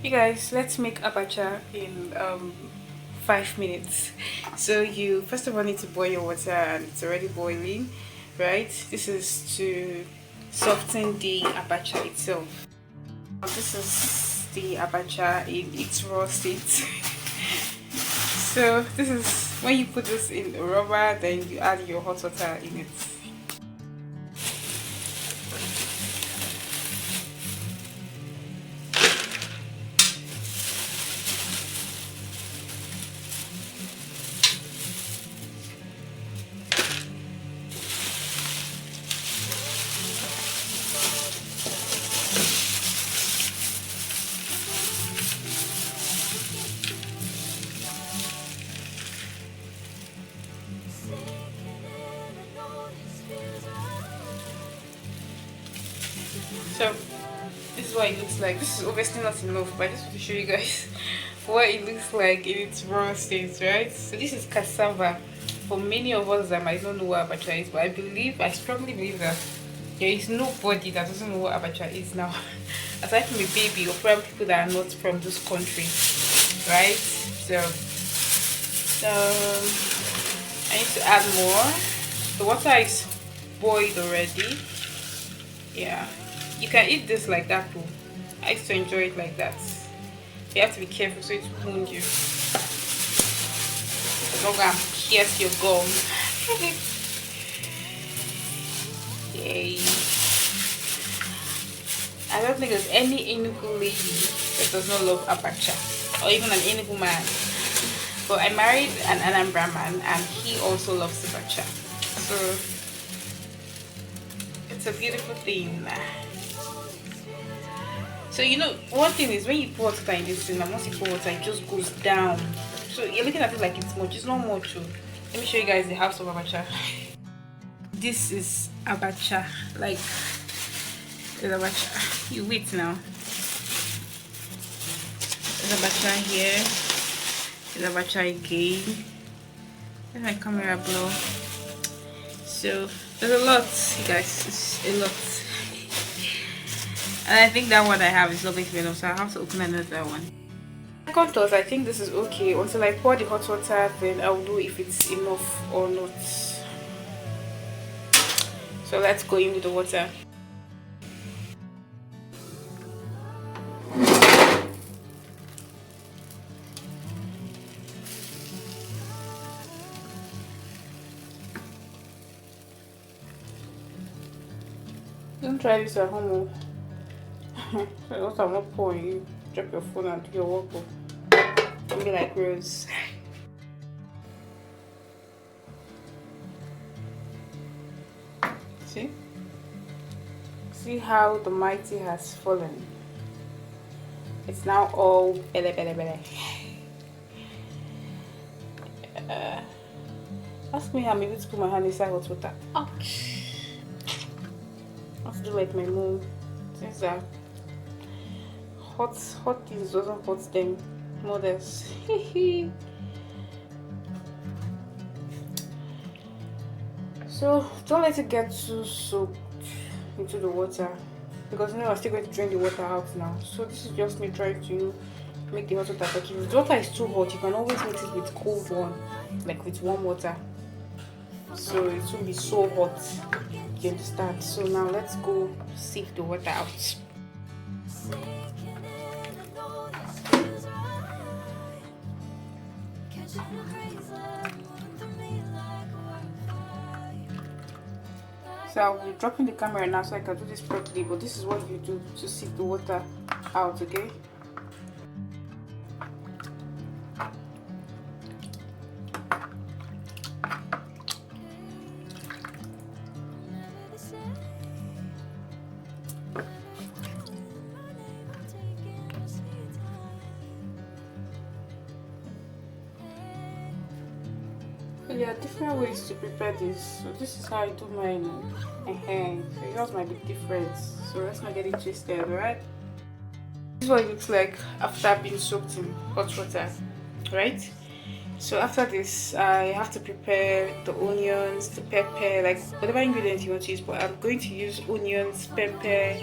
You guys, let's make abacha in 5 minutes. So you first of all need to boil your water and it's already boiling, right? This is to soften the abacha itself. This is the abacha in its raw state. So this is when you put this in a rubber, then you add your hot water in it. So this is what it looks like. This is obviously not enough, but I just want to show you guys what it looks like in its raw state, right? So this is cassava. For many of us that might not know what abacha is, but I strongly believe that there is nobody that doesn't know what abacha is now. Aside from a baby or probably people that are not from this country, right? So I need to add more. The water is boiled already. Yeah, you can eat this like that too. I used to enjoy it like that. You have to be careful so it won't you. Don't go and pierce your gum. Yay. I don't think there's any Enugu lady that does not love abacha, or even an Enugu man. But I married an Anambra man and he also loves abacha. So it's a beautiful thing. So you know, one thing is when you pour water in this thing, and once you pour water, it just goes down. So you're looking at it like it's much. It's not much. So let me show you guys the house of abacha. This is abacha. Like, there's abacha. You wait now. There's abacha here. There's abacha again. Let my camera blow. So there's a lot, you guys. It's a lot. And I think that one I have is not going to be enough, so I have to open another one. Second thought, I think this is okay. Until I pour the hot water, then I'll know if it's enough or not. So let's go in with the water. Don't try this at home. What I'm not pouring, you drop your phone and do your work. Don't be like Rose. See how the mighty has fallen. It's now all bele bele bele. Ask me how I'm able to put my hand inside hot water. Ouch. I have to do like my mom. Since that hot things doesn't hurt them mothers. So don't let it get too soaked into the water, because now I'm still going to drain the water out now. So this is just me trying to make the hot water. But if the water is too hot, you can always mix it with cold one, like with warm water, so it won't be so hot. You understand? So now let's go sieve the water out. So I'll be dropping the camera now so I can do this properly, but this is what you do to sieve the water out, okay? There are different ways to prepare this. So this is how I do mine. So yours might be different. So let's not get it twisted, alright? This is what it looks like after being soaked in hot water, right? So after this, I have to prepare the onions, the pepper, like whatever ingredients you want to use. But I'm going to use onions, pepper,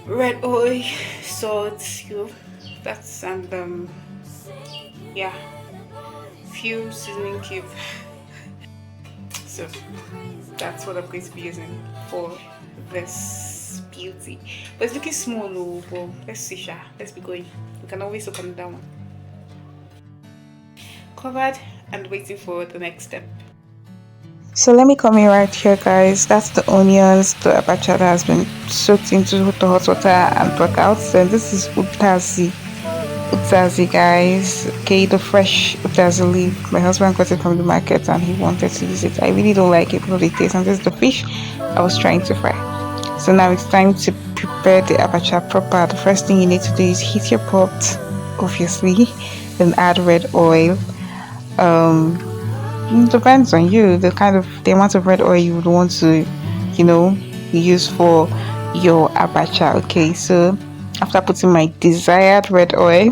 red oil, salt, that's, and yeah, few seasoning cube. So that's what I'm going to be using for this beauty. But it's looking small, no, but let's see, Sha. Let's be going. We can always open that one. Covered and waiting for the next step. So let me come in right here, guys. That's the onions, the abacha that has been soaked into the hot water and brought out. So this is Utazi, guys. Okay, the fresh Utazi leaf. My husband got it from the market and he wanted to use it. I really don't like it because of the taste. And this is the fish I was trying to fry. So now it's time to prepare the abacha proper. The first thing you need to do is heat your pot, obviously, then add red oil. It depends on you, the amount of red oil you would want to, use for your abacha. Okay, so after putting my desired red oil,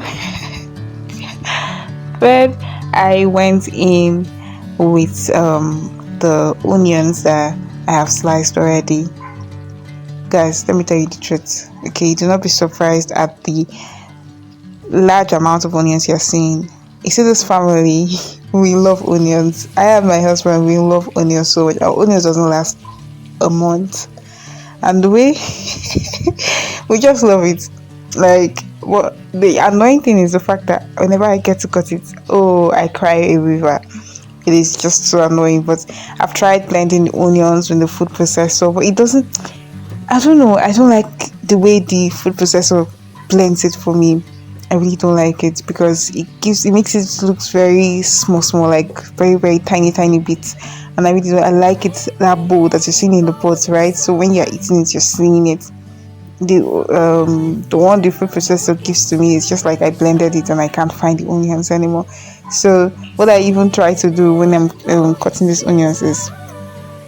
then I went in with the onions that I have sliced already. Guys, let me tell you the truth. Okay, do not be surprised at the large amount of onions you're seeing. You see, this family, we love onions. I and my husband, we love onions so much. Our onions doesn't last a month, and the way we just love it. Like, what the annoying thing is the fact that whenever I get to cut it, oh, I cry a river. It is just so annoying. But I've tried blending the onions with the food processor, but it doesn't. I don't know. I don't like the way the food processor blends it for me. I really don't like it because it makes it look very small, like very, very tiny bits. And I really don't. I like it, that bowl that you're seeing in the pot, right? So when you're eating it, you're seeing it. The one the food processor gives to me is just like I blended it and I can't find the onions anymore. So what I even try to do when I'm cutting these onions is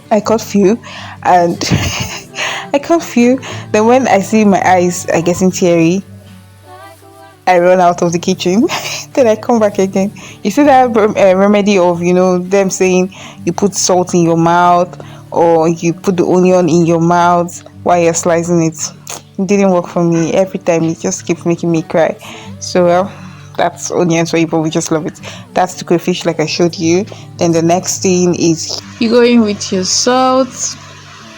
I cut few and I cut few. Then when I see my eyes are getting teary, I run out of the kitchen. Then I come back again. You see that remedy of them saying you put salt in your mouth or you put the onion in your mouth while you're slicing it. It didn't work for me. Every time it just keeps making me cry. So that's onions for you, but we just love it. That's the crayfish like I showed you. Then the next thing is you go in with your salt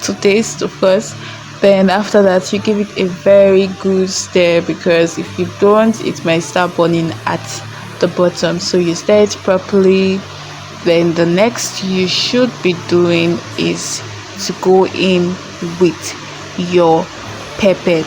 to taste, of course. Then after that you give it a very good stir, because if you don't, it might start burning at the bottom. So you stir it properly. Then the next you should be doing is to go in with your pepper.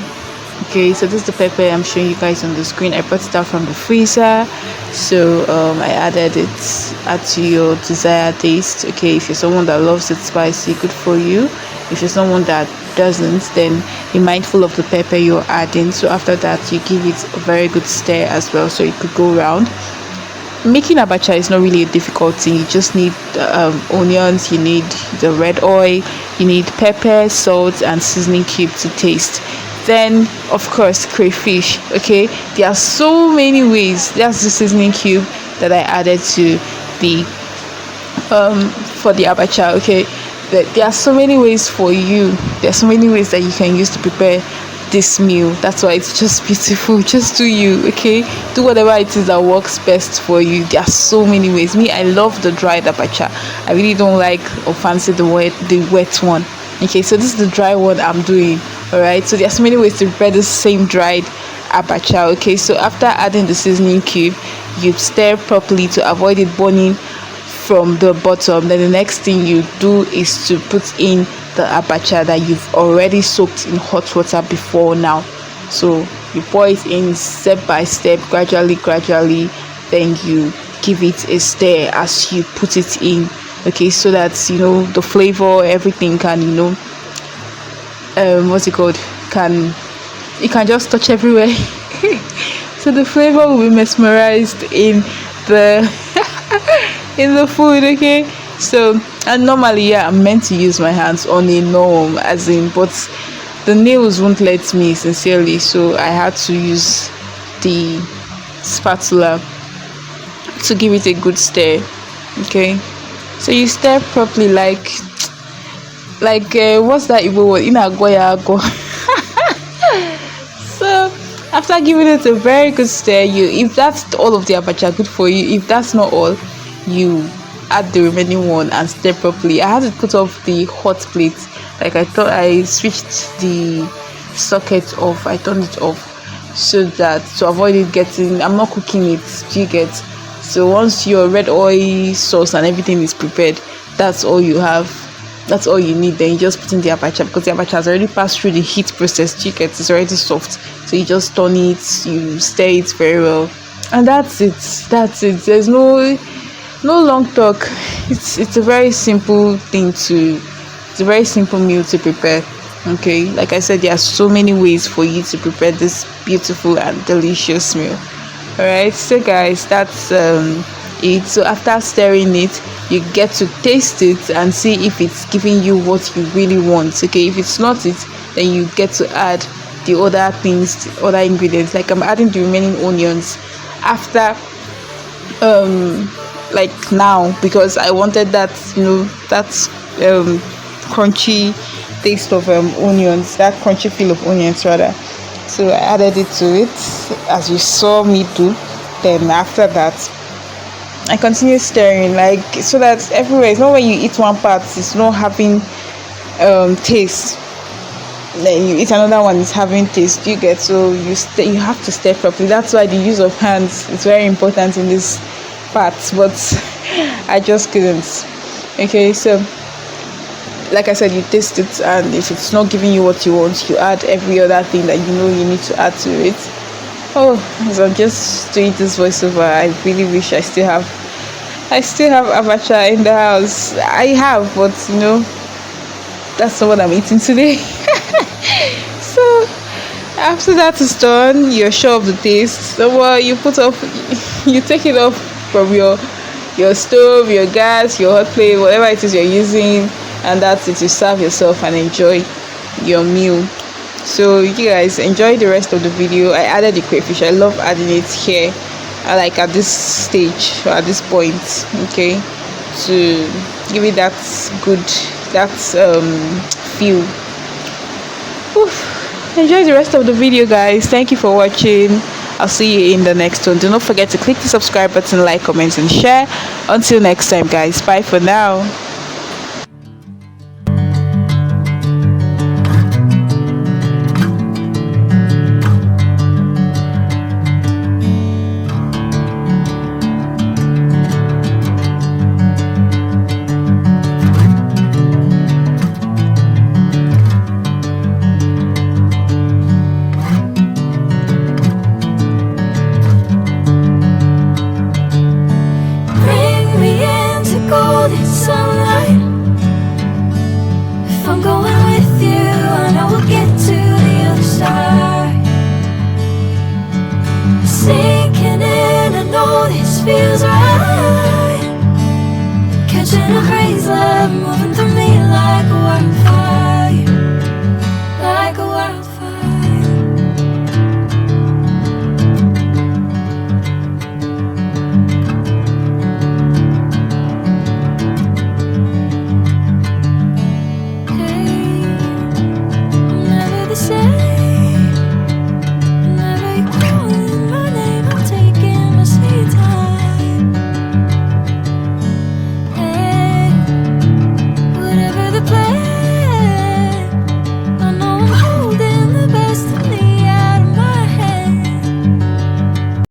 Okay, so this is the pepper I'm showing you guys on the screen. I brought it out from the freezer, so I added it to your desired taste. Okay, if you're someone that loves it spicy, good for you. If you're someone that doesn't, then be mindful of the pepper you're adding. So after that you give it a very good stir as well, so it could go round. Making abacha is not really a difficult thing. You just need onions, you need the red oil, you need pepper, salt and seasoning cube to taste. Then of course crayfish. Okay, there are so many ways. That's the seasoning cube that I added to the for the abacha. Okay, there are so many ways for you. There are so many ways that you can use to prepare this meal. That's why it's just beautiful. Just do you. Okay, do whatever it is that works best for you. There are so many ways. Me, I love the dried abacha. I really don't like or fancy the wet one. Okay, so this is the dry one I'm doing. All right, so there's so many ways to prepare the same dried abacha. Okay, so after adding the seasoning cube, you stir properly to avoid it burning from the bottom. Then the next thing you do is to put in the abacha that you've already soaked in hot water before now. So you pour it in step by step, gradually. Then you give it a stir as you put it in. Okay, so that the flavor, everything can what's it called, it can just touch everywhere. So the flavor will be mesmerized in the in the food. Okay, so and normally I'm meant to use my hands on a norm, as in, but the nails won't let me, sincerely, so I had to use the spatula to give it a good stir. Okay, so you stir properly, like what's that Igbo word? So After giving it a very good stir, you if that's all of the abacha, good for you. If that's not all, you add the remaining one and stir properly. I had to put off the hot plate. Like I thought, I switched the socket off. I turned it off so that to avoid it getting. I'm not cooking it. Do you get? So once your red oil sauce and everything is prepared, that's all you have. That's all you need. Then you just put in the abacha, because the abacha has already passed through the heat process. Do you get? It's already soft. So you just turn it, you stir it very well, and that's it. That's it. There's no long talk. It's a very simple thing to. It's a very simple meal to prepare. Okay, like I said, there are so many ways for you to prepare this beautiful and delicious meal. All right, so guys, that's it. So after stirring it, you get to taste it and see if it's giving you what you really want. Okay, if it's not it, then you get to add the other things, the other ingredients. Like I'm adding the remaining onions after like now, because I wanted that, that crunchy taste of onions, that crunchy feel of onions rather. So I added it to it as you saw me do. Then after that, I continue stirring, like, so that everywhere. It's not when you eat one part, it's not having taste. Then you eat another one, it's having taste. You get? So you have to stir properly. That's why the use of hands is very important in this part. But I just couldn't. Okay, so like I said, you taste it, and if it's not giving you what you want, you add every other thing that you need to add to it. Oh, as I'm just doing this voiceover, I really wish I still have abacha in the house. I have, but that's not what I'm eating today. So after that is done, you're sure of the taste. So you take it off from your stove, your gas, your hot plate, whatever it is you're using, and that's it. You serve yourself and enjoy your meal. So you guys enjoy the rest of the video. I added the crayfish. I love adding it here, like at this stage or at this point, okay, to give it that good feel. Oof. Enjoy the rest of the video, guys. Thank you for watching. I'll see you in the next one. Do not forget to click the subscribe button, like, comment, and share. Until next time, guys. Bye for now. Feels right, catching a crazy love moving through me like a waterfall.